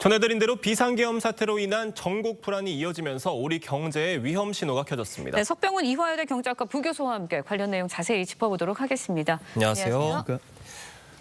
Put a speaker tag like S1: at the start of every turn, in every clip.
S1: 전해드린 대로 비상계엄 사태로 인한 전국 불안이 이어지면서 우리 경제에 위험 신호가 켜졌습니다.
S2: 네, 석병훈 이화여대 경제학과 부교수와 함께 관련 내용 자세히 짚어보도록 하겠습니다.
S1: 안녕하세요.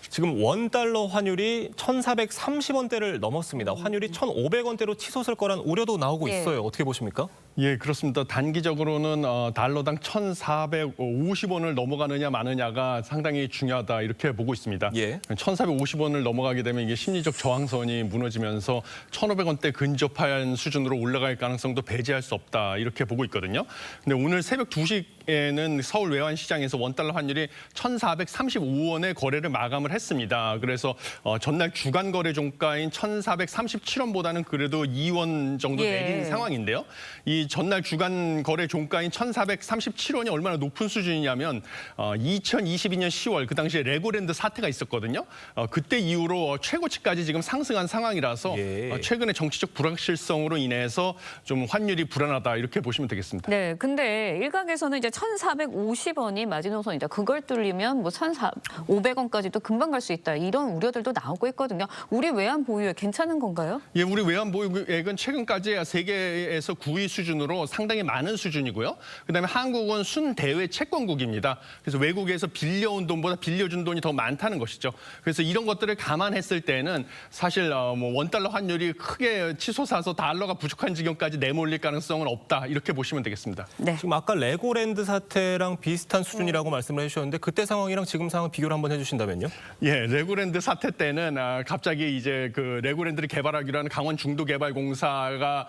S1: 지금 원달러 환율이 1,430원대를 넘었습니다. 환율이 1,500원대로 치솟을 거란 우려도 나오고 있어요. 어떻게 보십니까?
S3: 예, 그렇습니다. 단기적으로는 달러당 1,450원을 넘어가느냐 마느냐가 상당히 중요하다 이렇게 보고 있습니다. 1,450원을 넘어가게 되면 이게 심리적 저항선이 무너지면서 1,500원대 근접한 수준으로 올라갈 가능성도 배제할 수 없다 이렇게 보고 있거든요. 근데 오늘 새벽 2시에는 서울 외환시장에서 원달러 환율이 1,435원의 거래를 마감을 했습니다. 그래서 전날 주간 거래 종가인 1,437원보다는 그래도 2원 정도 내린 상황인데요. 이 전날 주간 거래 종가인 1,437원이 얼마나 높은 수준이냐면 2022년 10월 그 당시에 레고랜드 사태가 있었거든요. 그때 이후로 최고치까지 지금 상승한 상황이라서 최근에 정치적 불확실성으로 인해서 좀 환율이 불안하다 이렇게 보시면 되겠습니다.
S2: 네, 근데 일각에서는 이제 1,450원이 마지노선이다. 그걸 뚫리면 뭐 1,500원까지도 금방 갈 수 있다. 이런 우려들도 나오고 있거든요. 우리 외환 보유액 괜찮은 건가요?
S3: 예, 우리 외환 보유액은 최근까지 세계에서 9위 수준으로 상당히 많은 수준이고요. 그다음에 한국은 순대외 채권국입니다. 그래서 외국에서 빌려온 돈보다 빌려준 돈이 더 많다는 것이죠. 그래서 이런 것들을 감안했을 때는 사실 뭐 원달러 환율이 크게 치솟아서 달러가 부족한 지경까지 내몰릴 가능성은 없다 이렇게 보시면 되겠습니다.
S2: 네.
S1: 지금 아까 레고랜드 사태랑 비슷한 수준이라고 말씀을 해주셨는데 그때 상황이랑 지금 상황 비교를 한번 해주신다면요?
S3: 예, 레고랜드 사태 때는 갑자기 이제 그 레고랜드를 개발하기로 하는 강원 중도개발공사가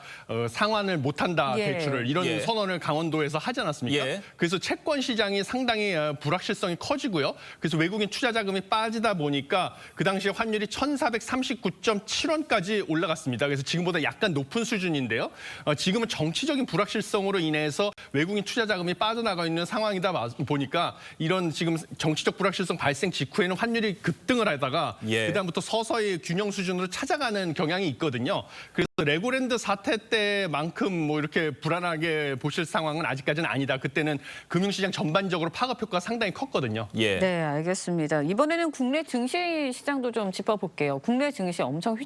S3: 상환을 못한다 대출을 이런 선언을 강원도에서 하지 않았습니까? 그래서 채권 시장이 상당히 불확실성이 커지고요. 그래서 외국인 투자 자금이 빠지다 보니까 그 당시에 환율이 1,439.7원까지 올라갔습니다. 그래서 지금보다 약간 높은 수준인데요. 지금은 정치적인 불확실성으로 인해서 외국인 투자 자금이 빠져나가 있는 상황이다 보니까 이런 지금 정치적 불확실성 발생 직후에는 환율이 급등을 하다가 그다음부터 서서히 균형 수준으로 찾아가는 경향이 있거든요. 그래서 레고랜드 사태 때만큼 뭐 이렇게 불안하게 보실 상황은 아직까지는 아니다. 그때는 금융시장 전반적으로 파급 효과가 상당히 컸거든요.
S2: 네, 알겠습니다. 이번에는 국내 증시 시장도 좀 짚어볼게요. 국내 증시 엄청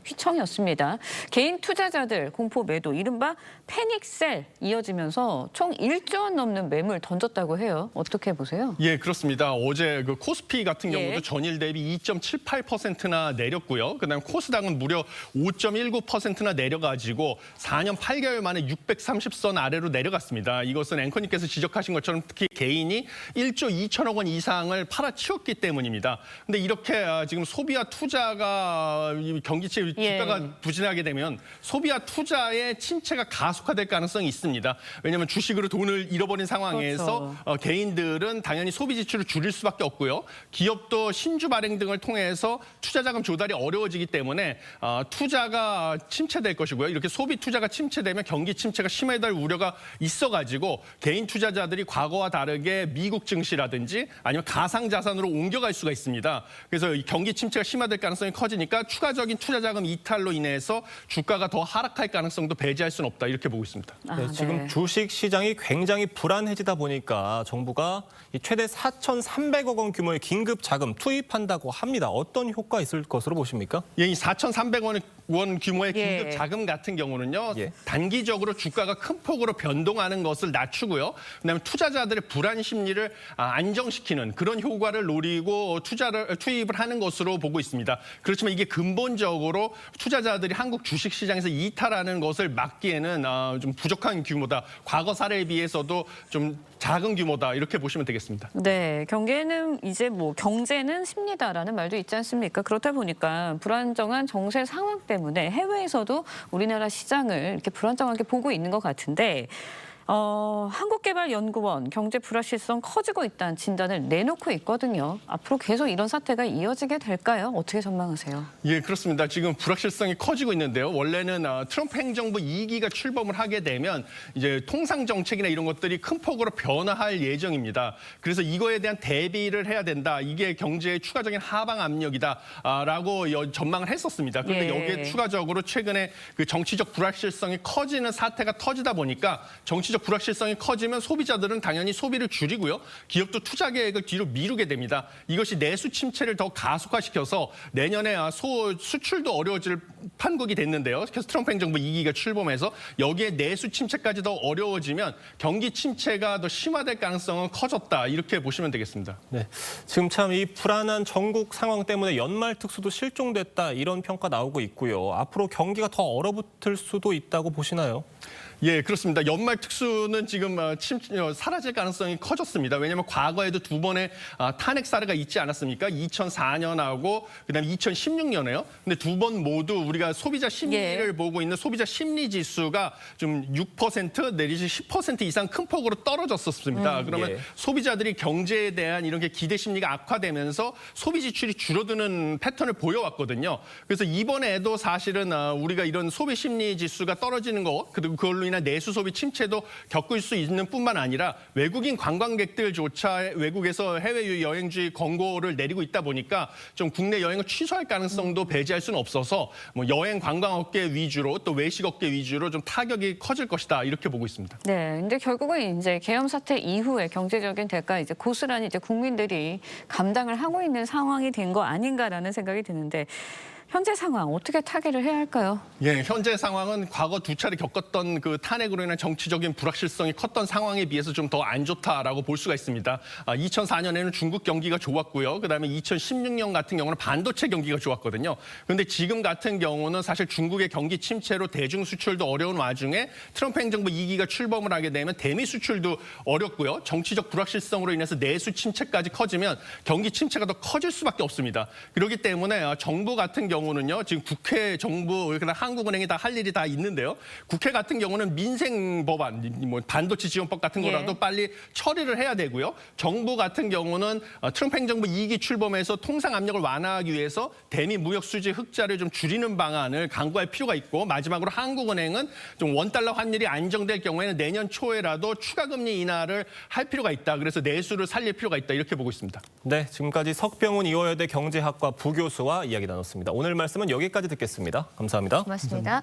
S2: 휘청이었습니다. 개인 투자자들 공포 매도, 이른바 패닉셀 이어지면서 총 1조 원 넘는 매물 던졌다고 해요. 어떻게 보세요?
S3: 예, 그렇습니다. 어제 그 코스피 같은 경우도 전일 대비 2.78%나 내렸고요. 그다음에 코스닥은 무려 5.19%나 내려가지고 4년 8개월 만에 630선 아래로 내려갔습니다. 이것은 앵커님께서 지적하신 것처럼 특히 개인이 1조 2천억 원 이상을 팔아치웠기 때문입니다. 근데 이렇게 지금 소비와 투자가 경기치 주가가 부진하게 되면 소비와 투자의 침체가 가속화될 가능성이 있습니다. 왜냐하면 주식으로 돈을 잃어버린 상황에서 개인들은 당연히 소비 지출을 줄일 수밖에 없고요. 기업도 신주 발행 등을 통해서 투자 자금 조달이 어려워지기 때문에 투자가 침체될 것이고요. 이렇게 소비 투자가 침체되면 경기 침체가 심해질 우려가 있어가지고 개인 투자자들이 과거와 다르게 미국 증시라든지 아니면 가상 자산으로 옮겨갈 수가 있습니다. 그래서 이 경기 침체가 심화될 가능성이 커지니까 추가적인 투자 자금 이탈로 인해서 주가가 더 하락할 가능성도 배제할 수는 없다 이렇게 보고 있습니다.
S1: 지금 주식 시장이 굉장히 불안해지다 보니까 정부가 최대 4,300억 원 규모의 긴급 자금 투입한다고 합니다. 어떤 효과 있을 것으로 보십니까?
S3: 예, 이 4,300원 규모의 긴급 자금 같은 경우는요. 단기적으로 주가가 큰 폭으로 변동하는 것을 낮추고요. 그다음에 투자자들의 불안 심리를 안정시키는 그런 효과를 노리고 투입을 하는 것으로 보고 있습니다. 그렇지만 이게 근본적으로 투자자들이 한국 주식 시장에서 이탈하는 것을 막기에는 좀 부족한 규모다. 과거 사례에 비해서도 좀 작은 규모다 이렇게 보시면 되겠습니다.
S2: 네, 경제는 이제 뭐 경제는 심리다라는 말도 있지 않습니까? 그렇다 보니까 불안정한 정세 상황 때문에 해외에서도 우리나라 시장을 이렇게 불안정하게 보고 있는 것 같은데 한국개발연구원 경제 불확실성 커지고 있다는 진단을 내놓고 있거든요. 앞으로 계속 이런 사태가 이어지게 될까요? 어떻게 전망하세요?
S3: 예, 그렇습니다. 지금 불확실성이 커지고 있는데요. 원래는 트럼프 행정부 2기가 출범을 하게 되면 이제 통상 정책이나 이런 것들이 큰 폭으로 변화할 예정입니다. 그래서 이거에 대한 대비를 해야 된다. 이게 경제의 추가적인 하방 압력이다라고 전망을 했었습니다. 그런데 여기에 추가적으로 최근에 그 정치적 불확실성이 커지는 사태가 터지다 보니까 정치적 정치적 불확실성이 커지면 소비자들은 당연히 소비를 줄이고요. 기업도 투자 계획을 뒤로 미루게 됩니다. 이것이 내수 침체를 더 가속화시켜서 내년에 수출도 어려워질 판국이 됐는데요. 그래서 트럼프 행정부 2기가 출범해서 여기에 내수 침체까지 더 어려워지면 경기 침체가 더 심화될 가능성은 커졌다. 이렇게 보시면 되겠습니다.
S1: 네, 지금 참 이 불안한 전국 상황 때문에 연말 특수도 실종됐다 이런 평가 나오고 있고요. 앞으로 경기가 더 얼어붙을 수도 있다고 보시나요?
S3: 예, 그렇습니다. 연말 특수는 지금 사라질 가능성이 커졌습니다. 왜냐하면 과거에도 두 번의 탄핵 사례가 있지 않았습니까? 2004년하고 그다음에 2016년에요. 근데 두 번 모두 우리가 소비자 심리를 보고 있는 소비자 심리 지수가 좀 6% 내지 10% 이상 큰 폭으로 떨어졌었습니다. 그러면 소비자들이 경제에 대한 이런 게 기대 심리가 악화되면서 소비 지출이 줄어드는 패턴을 보여왔거든요. 그래서 이번에도 사실은 우리가 이런 소비 심리 지수가 떨어지는 거 그리고 그걸로 인한 내수 소비 침체도 겪을 수 있는 뿐만 아니라 외국인 관광객들조차 외국에서 해외 여행지 권고를 내리고 있다 보니까 좀 국내 여행을 취소할 가능성도 배제할 수는 없어서 뭐 여행 관광업계 위주로 또 외식업계 위주로 좀 타격이 커질 것이다 이렇게 보고 있습니다.
S2: 네, 근데 결국은 이제 계엄 사태 이후에 경제적인 대가 이제 고스란히 이제 국민들이 감당을 하고 있는 상황이 된 거 아닌가라는 생각이 드는데. 현재 상황 어떻게 타개를 해야 할까요?
S3: 예, 현재 상황은 과거 두 차례 겪었던 그 탄핵으로 인한 정치적인 불확실성이 컸던 상황에 비해서 좀 더 안 좋다라고 볼 수가 있습니다. 2004년에는 중국 경기가 좋았고요. 그다음에 2016년 같은 경우는 반도체 경기가 좋았거든요. 그런데 지금 같은 경우는 사실 중국의 경기 침체로 대중 수출도 어려운 와중에 트럼프 행정부 2기가 출범을 하게 되면 대미 수출도 어렵고요. 정치적 불확실성으로 인해서 내수 침체까지 커지면 경기 침체가 더 커질 수밖에 없습니다. 그렇기 때문에 정부 같은 경우는요. 지금 국회, 정부, 한국은행이 다 할 일이 다 있는데요. 국회 같은 경우는 민생 법안, 뭐 반도체 지원법 같은 거라도 빨리 처리를 해야 되고요. 정부 같은 경우는 트럼프 행정부 2기 출범해서 통상 압력을 완화하기 위해서 대미 무역 수지 흑자를 좀 줄이는 방안을 강구할 필요가 있고 마지막으로 한국은행은 좀 원달러 환율이 안정될 경우에는 내년 초에라도 추가 금리 인하를 할 필요가 있다. 그래서 내수를 살릴 필요가 있다. 이렇게 보고 있습니다.
S1: 네, 지금까지 석병훈 이화여대 경제학과 부교수와 이야기 나눴습니다. 오늘 말씀은 여기까지 듣겠습니다. 감사합니다.
S2: 고맙습니다.